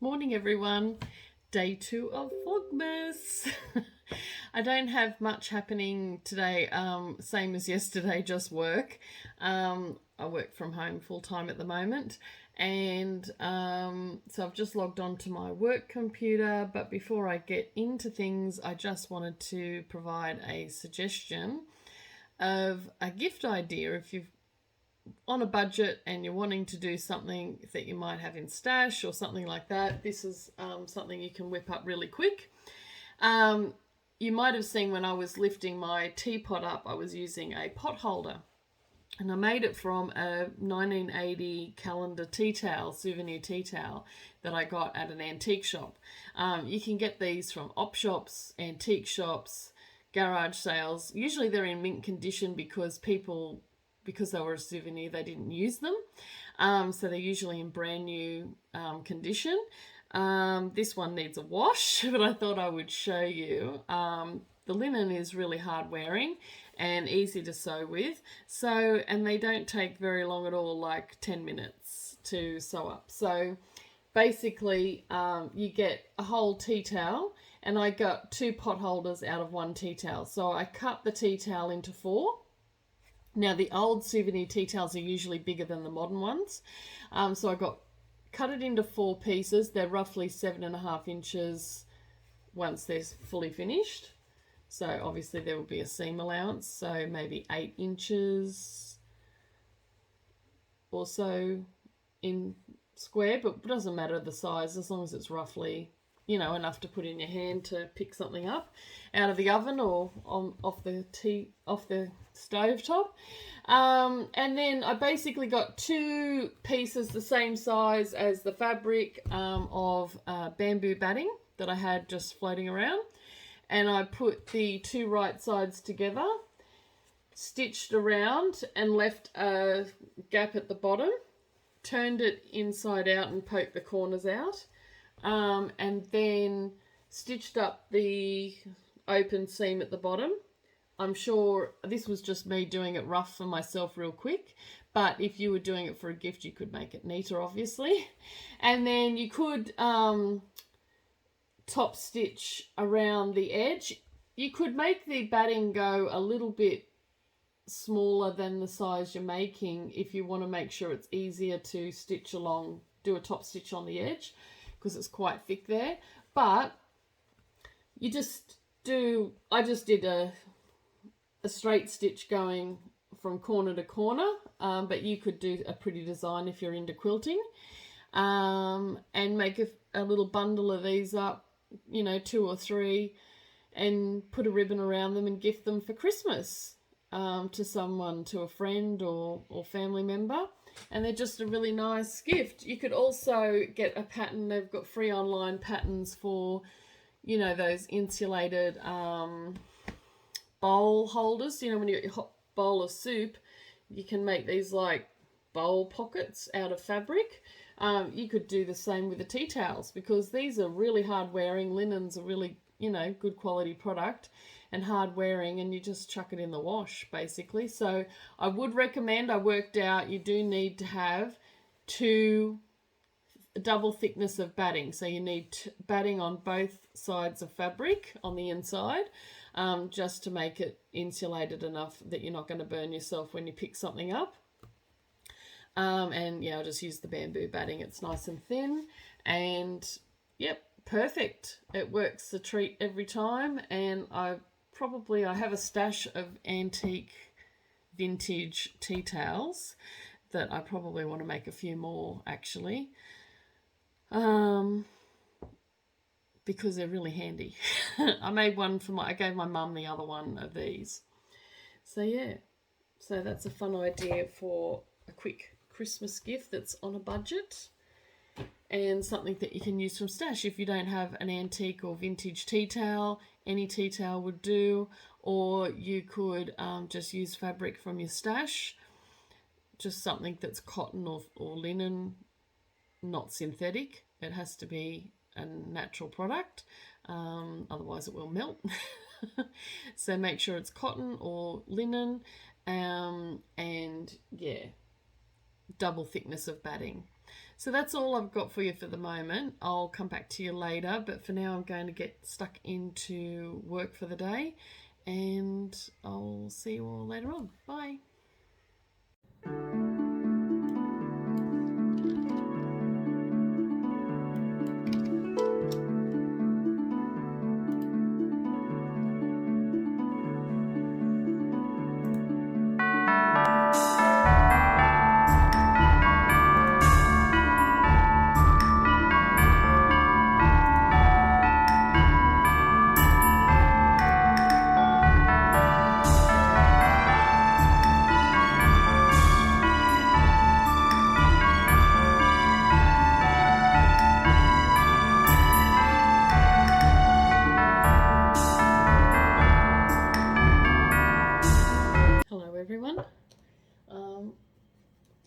Morning everyone. Day 2 of Vlogmas. I don't have much happening today, same as yesterday, just work. I work from home full time at the moment, and so I've just logged on to my work computer. But before I get into things, I just wanted to provide a suggestion of a gift idea. If you've on a budget and you're wanting to do something that you might have in stash or something like that, this is something you can whip up really quick. You might have seen when I was lifting my teapot up, I was using a pot holder, and I made it from a 1980 calendar tea towel, souvenir tea towel that I got at an antique shop. You can get these from op shops, antique shops, garage sales. Usually they're in mint condition because they were a souvenir, they didn't use them. So they're usually in brand new condition. This one needs a wash, but I thought I would show you. The linen is really hard wearing and easy to sew with. And they don't take very long at all, like 10 minutes to sew up. So basically you get a whole tea towel, and I got 2 pot holders out of 1 tea towel. So I cut the tea towel into 4. Now, the old souvenir tea towels are usually bigger than the modern ones. So I cut it into 4 pieces. They're roughly 7.5 inches once they're fully finished. So obviously there will be a seam allowance. So maybe 8 inches or so in square, but it doesn't matter the size as long as it's roughly, enough to put in your hand to pick something up out of the oven or off the stove top. And then I basically got 2 pieces the same size as the fabric of bamboo batting that I had just floating around, and I put the 2 right sides together, stitched around and left a gap at the bottom, turned it inside out and poked the corners out. And then stitched up the open seam at the bottom. I'm sure this was just me doing it rough for myself real quick, but if you were doing it for a gift, you could make it neater, obviously. And then you could top stitch around the edge. You could make the batting go a little bit smaller than the size you're making if you want to make sure it's easier to stitch along, do a top stitch on the edge, because it's quite thick there. But I just did a straight stitch going from corner to corner, but you could do a pretty design if you're into quilting, and make a little bundle of these up, 2 or 3, and put a ribbon around them and gift them for Christmas to someone, to a friend or family member. And they're just a really nice gift. You could also get a pattern. They've got free online patterns for, those insulated bowl holders. When you get your hot bowl of soup, you can make these like bowl pockets out of fabric. You could do the same with the tea towels, because these are really hard wearing. Linen's a really, good quality product and hard wearing, and you just chuck it in the wash basically. So I would recommend, I worked out you do need to have 2 double thickness of batting. So you need batting on both sides of fabric on the inside, just to make it insulated enough that you're not going to burn yourself when you pick something up. And yeah, I'll just use the bamboo batting. It's nice and thin, and yep, perfect. It works a treat every time. And I have a stash of antique vintage tea towels that I probably want to make a few more actually, because they're really handy. I made one I gave my mum the other one of these. So yeah, so that's a fun idea for a quick Christmas gift that's on a budget, and something that you can use from stash. If you don't have an antique or vintage tea towel, any tea towel would do, or you could just use fabric from your stash, just something that's cotton or linen, not synthetic. It has to be a natural product, otherwise it will melt. So make sure it's cotton or linen, and yeah, double thickness of batting. So that's all I've got for you for the moment. I'll come back to you later, but for now I'm going to get stuck into work for the day, and I'll see you all later on. Bye. Everyone,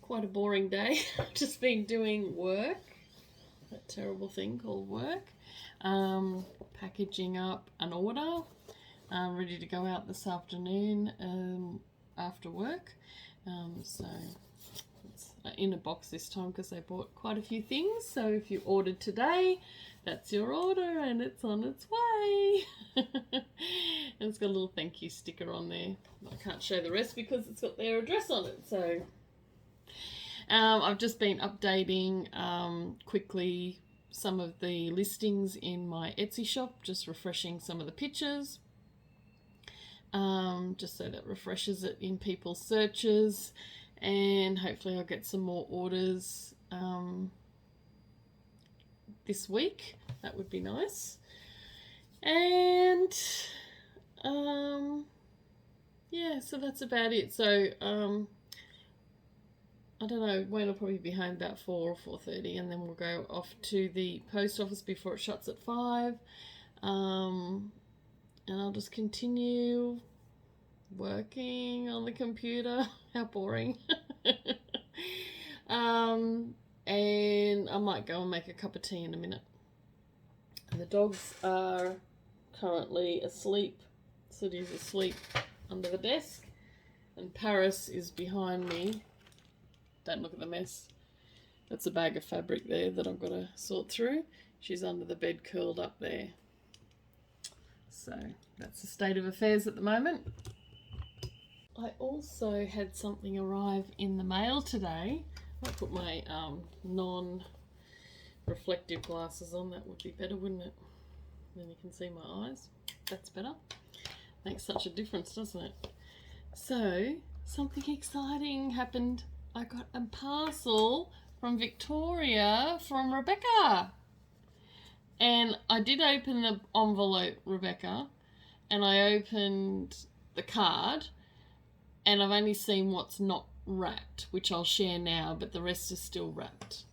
quite a boring day. Just been doing work, that terrible thing called work, packaging up an order, ready to go out this afternoon after work. So it's in a box this time because they bought quite a few things. So if you ordered today, that's your order and it's on its way. And it's got a little thank you sticker on there. I can't show the rest because it's got their address on it. So I've just been updating quickly some of the listings in my Etsy shop, just refreshing some of the pictures, just so that refreshes it in people's searches, and hopefully I'll get some more orders this week. That would be nice. And yeah, so that's about it. So I don't know, Wayne will probably be home about 4 or 4:30, and then we'll go off to the post office before it shuts at 5. And I'll just continue working on the computer. How boring. And I might go and make a cup of tea in a minute. And the dogs are currently asleep. Sooty's asleep under the desk, and Paris is behind me. Don't look at the mess. That's a bag of fabric there that I've got to sort through. She's under the bed curled up there. So that's the state of affairs at the moment. I also had something arrive in the mail today. I might put my non-reflective glasses on. That would be better, wouldn't it? Then you can see my eyes. That's better. Makes such a difference, doesn't it? So something exciting happened. I got a parcel from Victoria from Rebecca. And I did open the envelope, Rebecca, and I opened the card, and I've only seen what's not wrapped, which I'll share now, but the rest is still wrapped.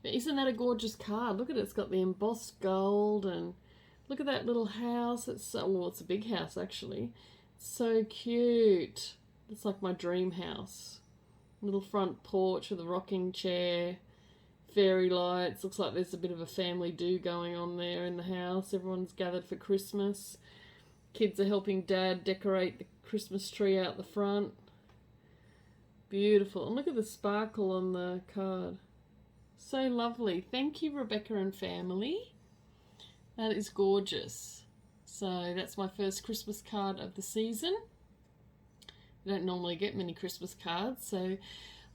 But isn't that a gorgeous card? Look at it. It's got the embossed gold, and look at that little house. It's so, well, it's a big house actually. It's so cute. It's like my dream house. Little front porch with a rocking chair, fairy lights. Looks like there's a bit of a family do going on there in the house. Everyone's gathered for Christmas. Kids are helping Dad decorate the Christmas tree out the front. Beautiful. And look at the sparkle on the card. So lovely. Thank you, Rebecca and family. That is gorgeous. So that's my first Christmas card of the season. I don't normally get many Christmas cards, so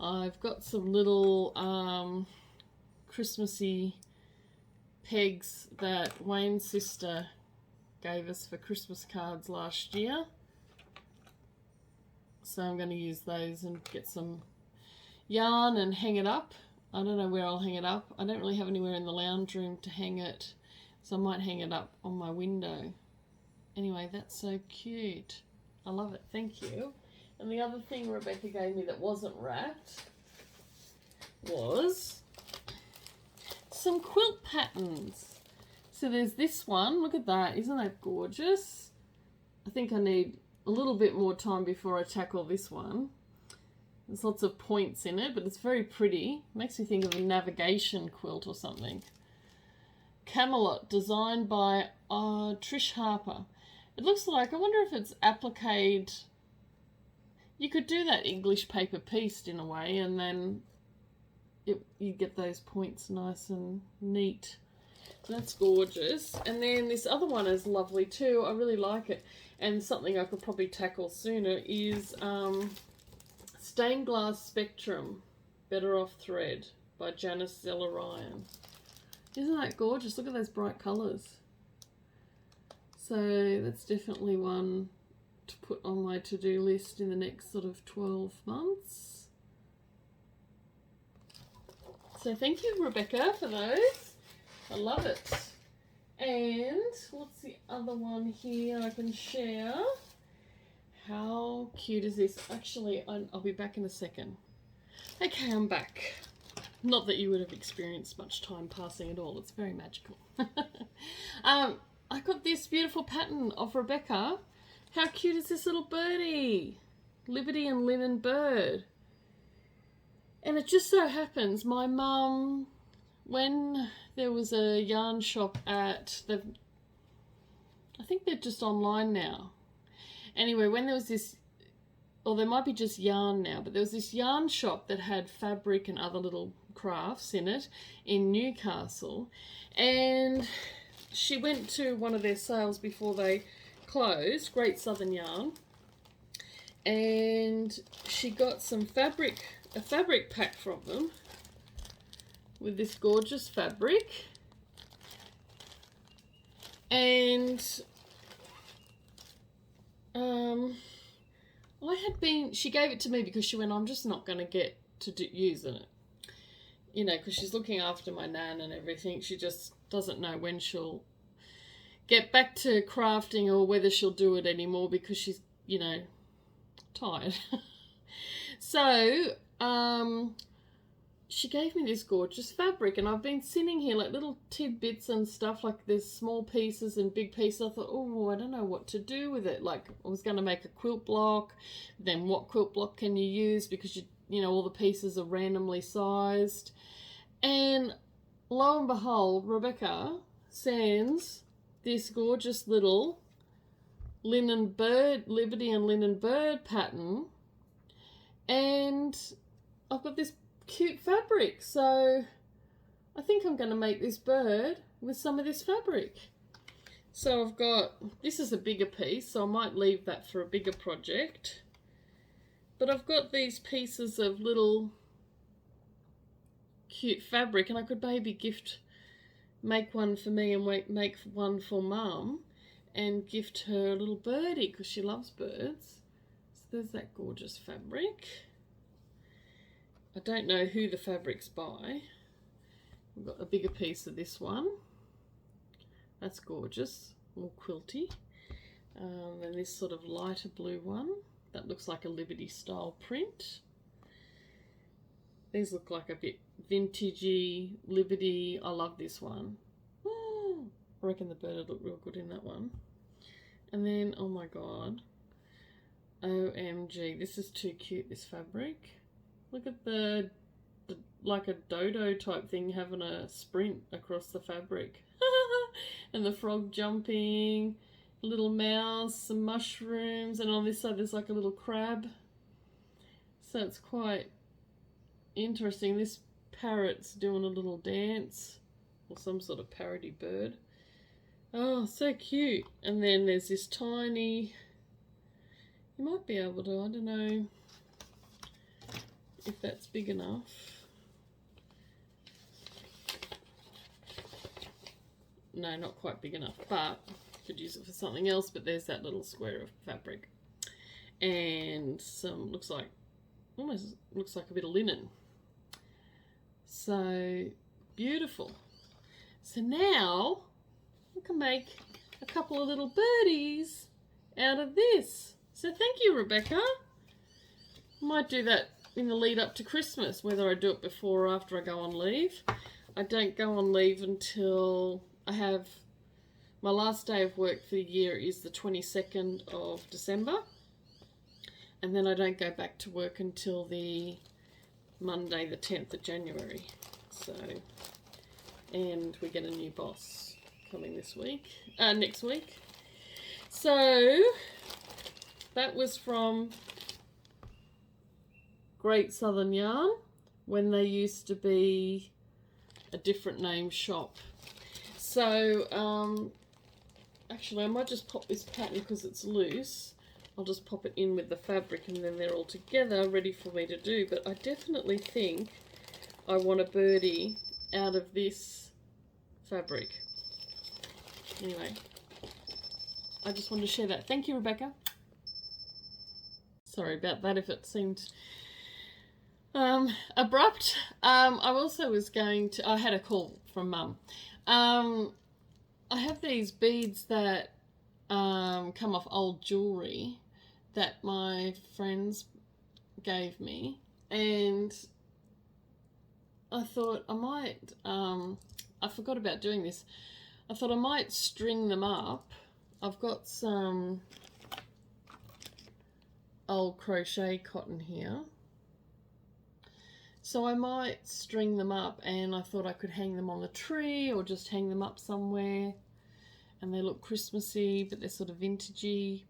I've got some little Christmassy pegs that Wayne's sister gave us for Christmas cards last year. So I'm going to use those and get some yarn and hang it up. I don't know where I'll hang it up. I don't really have anywhere in the lounge room to hang it, so I might hang it up on my window. Anyway, that's so cute. I love it. Thank you. And the other thing Rebecca gave me that wasn't wrapped was some quilt patterns. So there's this one. Look at that. Isn't that gorgeous? I think I need a little bit more time before I tackle this one. There's lots of points in it, but it's very pretty. Makes me think of a navigation quilt or something. Camelot, designed by Trish Harper. It looks like, I wonder if it's appliqued. You could do that English paper pieced in a way, and then you get those points nice and neat. That's gorgeous. And then this other one is lovely too. I really like it. And something I could probably tackle sooner is Stained Glass Spectrum, Better Off Thread by Janice Zeller Ryan. Isn't that gorgeous? Look at those bright colours. So that's definitely one to put on my to-do list in the next sort of 12 months. So thank you, Rebecca, for those. I love it. And what's the other one here I can share? How cute is this? Actually, I'll be back in a second. Okay, I'm back. Not that you would have experienced much time passing at all. It's very magical. I got this beautiful pattern of Rebecca. How cute is this little birdie? Liberty and Linen Bird. And it just so happens my mum, when there was a yarn shop at the, I think they're just online now. Anyway, when there was this, or there might be just yarn now, but there was this yarn shop that had fabric and other little crafts in it in Newcastle, and she went to one of their sales before they closed, Great Southern Yarn, and she got some fabric, a fabric pack from them with this gorgeous fabric. And she gave it to me because she went, I'm just not going to get to using it, you know, because she's looking after my nan and everything. She just doesn't know when she'll get back to crafting or whether she'll do it anymore because she's, you know, tired. So she gave me this gorgeous fabric, and I've been sitting here like little tidbits and stuff, like there's small pieces and big pieces. I thought, oh, I don't know what to do with it. Like I was going to make a quilt block, then what quilt block can you use, because you know all the pieces are randomly sized. And lo and behold, Rebecca sends this gorgeous little linen bird, Liberty and Linen Bird pattern, and I've got this cute fabric, so I think I'm going to make this bird with some of this fabric. So I've got, this is a bigger piece, so I might leave that for a bigger project, but I've got these pieces of little cute fabric, and I could maybe make one for me and make one for Mum and gift her a little birdie because she loves birds. So there's that gorgeous fabric. I don't know who the fabric's by. We've got a bigger piece of this one. That's gorgeous, more quilty. And this sort of lighter blue one. That looks like a Liberty style print. These look like a bit vintagey, Liberty. I love this one. I reckon the bird would look real good in that one. And then, oh my god. OMG, this is too cute, this fabric. Look at the like a dodo type thing having a sprint across the fabric. And the frog jumping, a little mouse, some mushrooms, and on this side there's like a little crab. So it's quite interesting. This parrot's doing a little dance, or some sort of parody bird. Oh, so cute. And then there's this tiny, you might be able to, I don't know if that's big enough. No, not quite big enough, but could use it for something else. But there's that little square of fabric, and some almost looks like a bit of linen. So beautiful. So now we can make a couple of little birdies out of this. So thank you, Rebecca. I might do that in the lead up to Christmas, whether I do it before or after I go on leave. I don't go on leave until I have my last day of work for the year is the 22nd of December, and then I don't go back to work until the Monday the 10th of January. So, and we get a new boss coming next week. So that was from Great Southern Yarn, when they used to be a different name shop. So actually I might just pop this pattern because it's loose. I'll just pop it in with the fabric and then they're all together ready for me to do. But I definitely think I want a birdie out of this fabric. Anyway, I just wanted to share that. Thank you, Rebecca. Sorry about that if it seemed abrupt. I also was going to, I had a call from Mum. I have these beads that come off old jewellery that my friends gave me, and I thought I might, I forgot about doing this, I thought I might string them up. I've got some old crochet cotton here, so I might string them up, and I thought I could hang them on the tree or just hang them up somewhere, and they look Christmassy but they're sort of vintagey.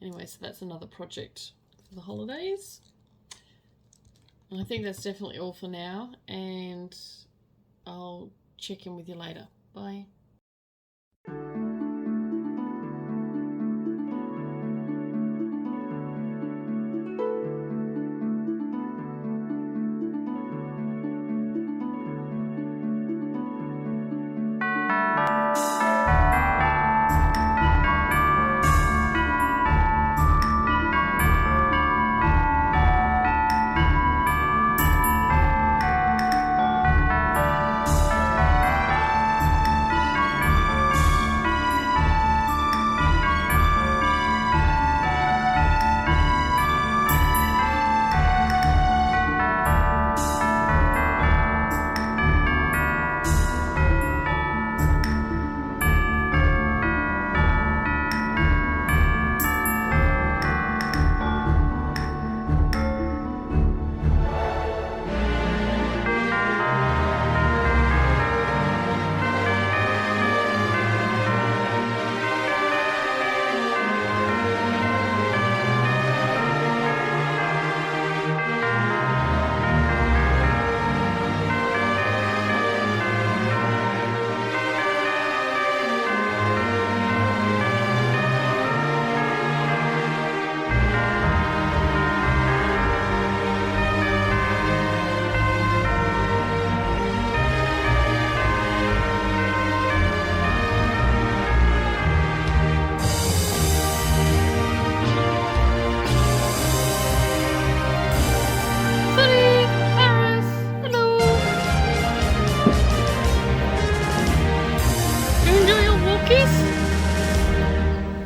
Anyway, so that's another project for the holidays. And I think that's definitely all for now, and I'll check in with you later. Bye.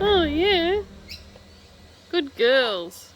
Oh yeah, good girls.